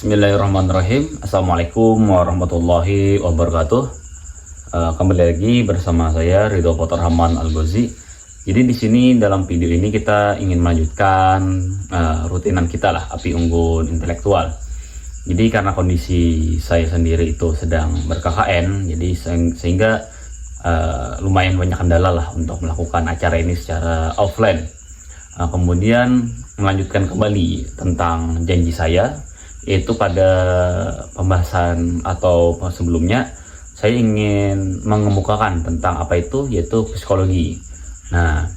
Bismillahirrahmanirrahim. Assalamualaikum warahmatullahi wabarakatuh. Kembali lagi bersama saya Ridho Potorhaman Al-Ghozi. Jadi di sini dalam video ini kita ingin melanjutkan rutinan kita lah, api unggun intelektual. Jadi karena kondisi saya sendiri itu sedang ber-KKN, jadi sehingga lumayan banyak kendala lah untuk melakukan acara ini secara offline. Kemudian melanjutkan kembali tentang janji saya, yaitu pada pembahasan atau sebelumnya saya ingin mengemukakan tentang apa itu, yaitu psikologi. Nah,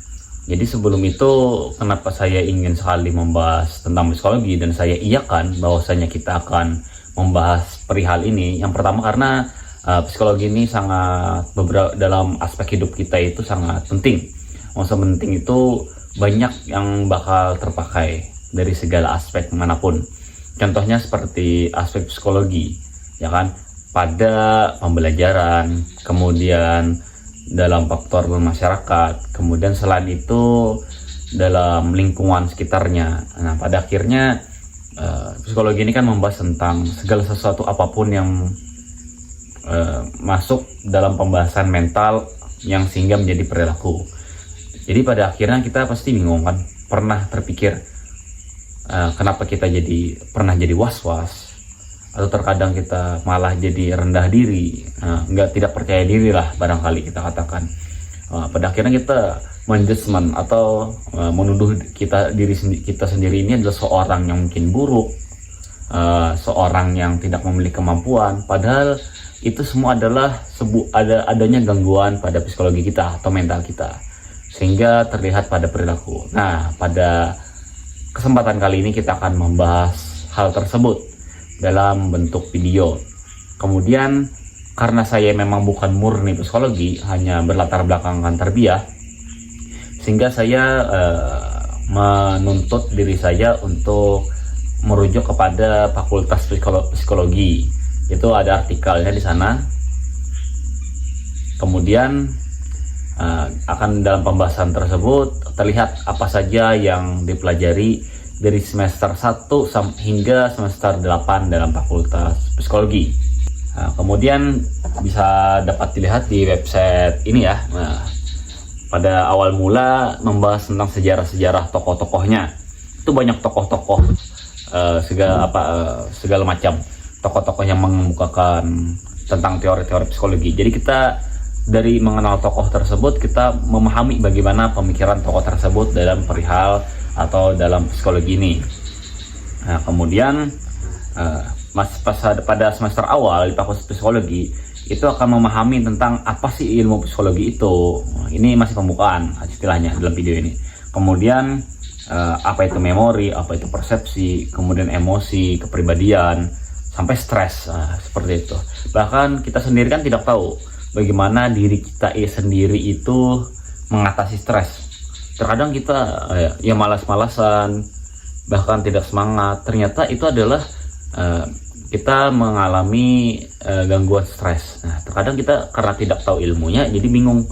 jadi sebelum itu kenapa saya ingin sekali membahas tentang psikologi dan saya iakan bahwasanya kita akan membahas perihal ini. Yang pertama karena psikologi ini sangat dalam aspek hidup kita itu sangat penting. Maksudnya penting itu banyak yang bakal terpakai dari segala aspek manapun. Contohnya seperti aspek psikologi, ya kan, pada pembelajaran, kemudian dalam faktor bermasyarakat, kemudian selain itu dalam lingkungan sekitarnya. Nah, pada akhirnya psikologi ini kan membahas tentang segala sesuatu apapun yang masuk dalam pembahasan mental yang sehingga menjadi perilaku. Jadi pada akhirnya kita pasti bingung kan, pernah terpikir kenapa kita pernah jadi was-was, atau terkadang kita malah jadi rendah diri, tidak percaya diri lah barangkali kita katakan. Pada akhirnya kita menjudgment atau menuduh kita sendiri ini adalah seorang yang mungkin buruk, seorang yang tidak memiliki kemampuan, padahal itu semua adalah adanya gangguan pada psikologi kita atau mental kita, sehingga terlihat pada perilaku. Nah, pada kesempatan kali ini kita akan membahas hal tersebut dalam bentuk video. Kemudian karena saya memang bukan murni psikologi, hanya berlatar belakangkan tarbiyah, sehingga saya menuntut diri saya untuk merujuk kepada Fakultas Psikologi. Itu ada artikelnya di sana. Kemudian akan dalam pembahasan tersebut terlihat apa saja yang dipelajari dari semester 1 hingga semester 8 dalam Fakultas Psikologi. Kemudian bisa dapat dilihat di website ini ya. Pada awal mula membahas tentang sejarah-sejarah tokoh-tokohnya. Itu banyak tokoh-tokoh segala macam tokoh-tokoh yang mengemukakan tentang teori-teori psikologi. Jadi kita dari mengenal tokoh tersebut, kita memahami bagaimana pemikiran tokoh tersebut dalam perihal atau dalam psikologi ini. Nah, kemudian pada semester awal di Fakultas Psikologi itu akan memahami tentang apa sih ilmu psikologi itu. Ini masih pembukaan istilahnya dalam video ini. Kemudian apa itu memori, apa itu persepsi, kemudian emosi, kepribadian, sampai stres, seperti itu. Bahkan kita sendiri kan tidak tahu bagaimana diri kita sendiri itu mengatasi stres. Terkadang kita ya malas-malasan, bahkan tidak semangat. Ternyata itu adalah kita mengalami gangguan stres. Nah, terkadang kita karena tidak tahu ilmunya jadi bingung,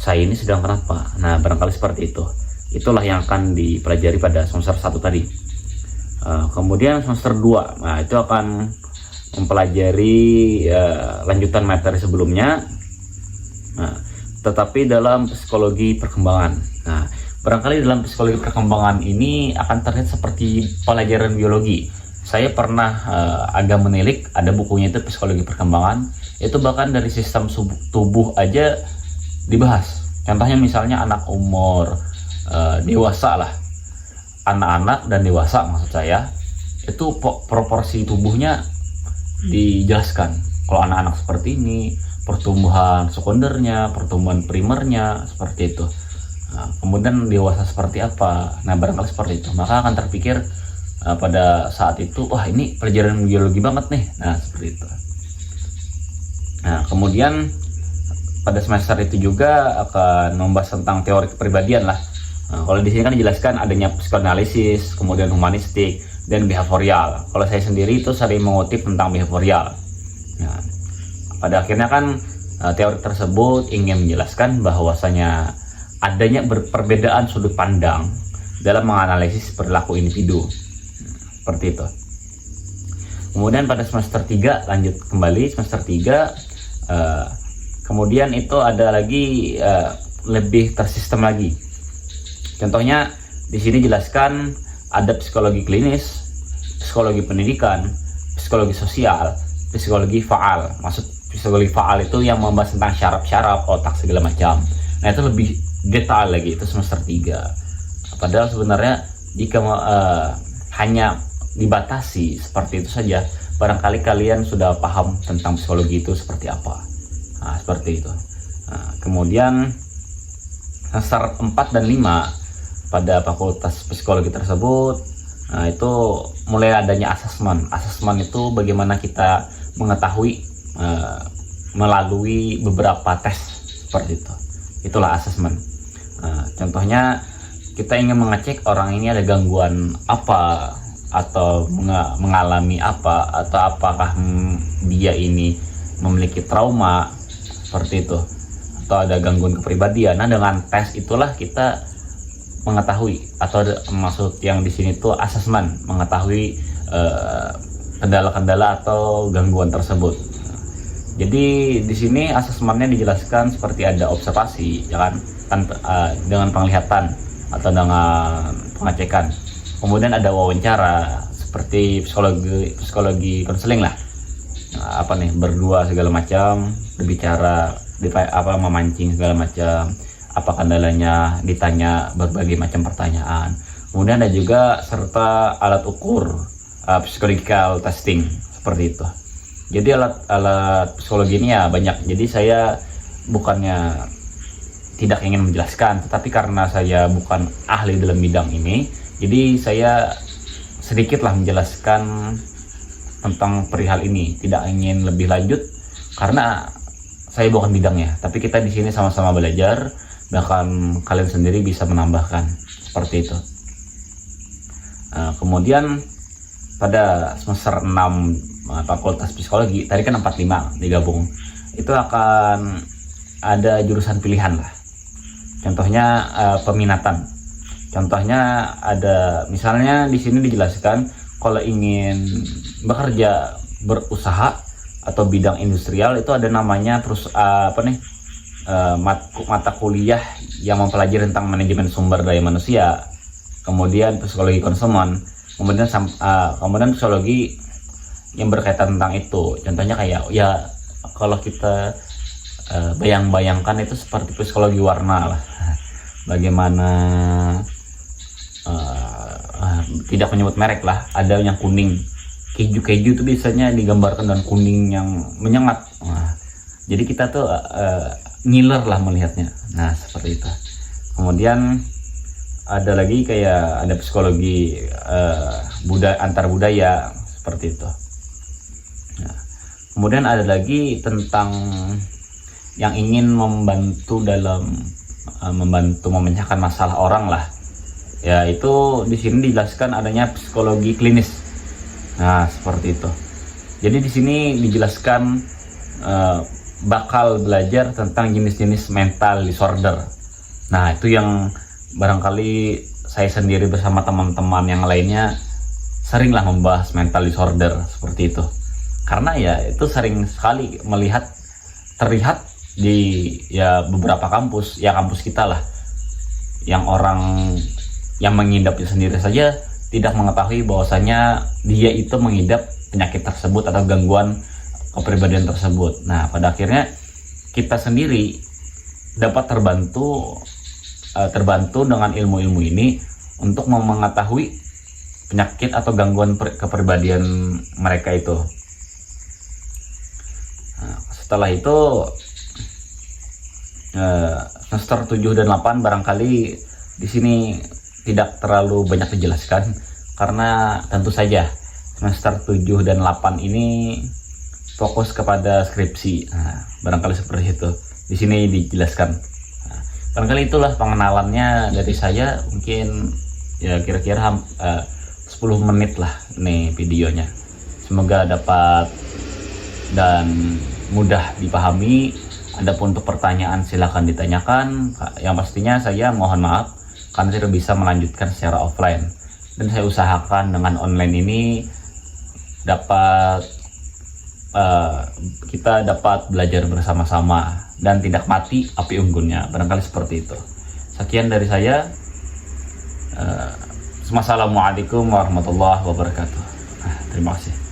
saya ini sedang kenapa? Nah, barangkali seperti itu. Itulah yang akan dipelajari pada semester 1 tadi. Kemudian semester 2, nah itu akan mempelajari lanjutan materi sebelumnya, tetapi dalam psikologi perkembangan. Nah, barangkali dalam psikologi perkembangan ini akan terlihat seperti pelajaran biologi. Saya pernah agak menilik, ada bukunya itu psikologi perkembangan, itu bahkan dari sistem tubuh aja dibahas. Contohnya misalnya anak umur dewasa lah, anak-anak dan dewasa maksud saya, itu proporsi tubuhnya dijelaskan. Kalau anak-anak seperti ini, pertumbuhan sekundernya, pertumbuhan primernya seperti itu. Nah, kemudian dewasa seperti apa? Nah, barangkali seperti itu. Maka akan terpikir pada saat itu, wah ini pelajaran biologi banget nih. Nah, seperti itu. Nah, kemudian pada semester itu juga akan membahas tentang teori kepribadian lah. Nah, kalau di sini kan dijelaskan adanya psikoanalisis, kemudian humanistik, dan behavioral. Kalau saya sendiri itu sering mengutip tentang behavioral. Nah, pada akhirnya kan teori tersebut ingin menjelaskan bahwasanya adanya perbedaan sudut pandang dalam menganalisis perilaku individu. Seperti itu. Kemudian pada semester 3 lanjut kembali semester 3. Kemudian itu ada lagi lebih tersistem lagi. Contohnya di sini jelaskan ada psikologi klinis, psikologi pendidikan, psikologi sosial, psikologi faal. Maksud psikologi faal itu yang membahas tentang syaraf-syaraf, otak segala macam. Nah itu lebih detail lagi, itu semester 3. Padahal sebenarnya jika hanya dibatasi seperti itu saja, barangkali kalian sudah paham tentang psikologi itu seperti apa. Nah, seperti itu. Nah, kemudian semester 4 dan 5 pada fakultas psikologi tersebut, nah itu mulai adanya asesmen. Asesmen itu bagaimana kita mengetahui melalui beberapa tes seperti itu. Itulah asesmen. Contohnya kita ingin mengecek orang ini ada gangguan apa, atau mengalami apa, atau apakah dia ini memiliki trauma seperti itu, atau ada gangguan kepribadian. Nah dengan tes itulah kita mengetahui, atau maksud yang di sini tuh asesmen, mengetahui kendala-kendala atau gangguan tersebut. Jadi di sini asesmennya dijelaskan seperti ada observasi, ya kan, dengan penglihatan atau dengan pengecekan. Kemudian ada wawancara seperti psikologi konseling lah. Nah, berdua segala macam, berbicara, memancing segala macam, apa kendalanya, ditanya berbagai macam pertanyaan. Kemudian ada juga serta alat ukur, psychological testing seperti itu. Jadi alat psikologi ini ya banyak. Jadi saya bukannya tidak ingin menjelaskan, tetapi karena saya bukan ahli dalam bidang ini, jadi saya sedikitlah menjelaskan tentang perihal ini. Tidak ingin lebih lanjut karena saya bukan bidangnya, tapi kita di sini sama-sama belajar, bahkan kalian sendiri bisa menambahkan seperti itu. Kemudian pada semester 6 fakultas psikologi, tadi kan 45 digabung, itu akan ada jurusan pilihan lah. Contohnya peminatan. Contohnya ada, misalnya di sini dijelaskan kalau ingin bekerja, berusaha atau bidang industrial, itu ada namanya mata kuliah yang mempelajari tentang manajemen sumber daya manusia, kemudian psikologi konsumen, kemudian psikologi yang berkaitan tentang itu. Contohnya kayak ya kalau kita bayangkan itu seperti psikologi warna lah, bagaimana tidak menyebut merek lah, ada yang kuning, keju itu biasanya digambarkan dengan kuning yang menyengat. Jadi kita tuh ngiler lah melihatnya. Nah seperti itu. Kemudian ada lagi kayak ada psikologi antar budaya seperti itu. Nah, kemudian ada lagi tentang yang ingin membantu memecahkan masalah orang lah. Ya itu di sini dijelaskan adanya psikologi klinis. Nah seperti itu. Jadi di sini dijelaskan bakal belajar tentang jenis-jenis mental disorder. Nah itu yang barangkali saya sendiri bersama teman-teman yang lainnya seringlah membahas mental disorder seperti itu. Karena ya itu sering sekali terlihat di ya beberapa kampus, ya kampus kita lah, yang orang yang mengidapnya sendiri saja tidak mengetahui bahwasanya dia itu mengidap penyakit tersebut atau gangguan kepribadian tersebut. Nah pada akhirnya kita sendiri dapat terbantu dengan ilmu-ilmu ini untuk mengetahui penyakit atau gangguan kepribadian mereka itu. Nah, setelah itu semester 7 dan 8 barangkali di sini tidak terlalu banyak dijelaskan karena tentu saja semester 7 dan 8 ini fokus kepada skripsi. Nah, barangkali seperti itu. Di sini dijelaskan. Nah, barangkali itulah pengenalannya dari saya. Mungkin ya kira-kira 10 menit lah nih videonya. Semoga dapat dan mudah dipahami. Adapun untuk pertanyaan silahkan ditanyakan. Yang pastinya saya mohon maaf karena tidak bisa melanjutkan secara offline. Dan saya usahakan dengan online ini dapat kita dapat belajar bersama-sama dan tidak mati api unggunnya, barangkali seperti itu. Sekian dari saya. Wassalamualaikum warahmatullahi wabarakatuh. Terima kasih.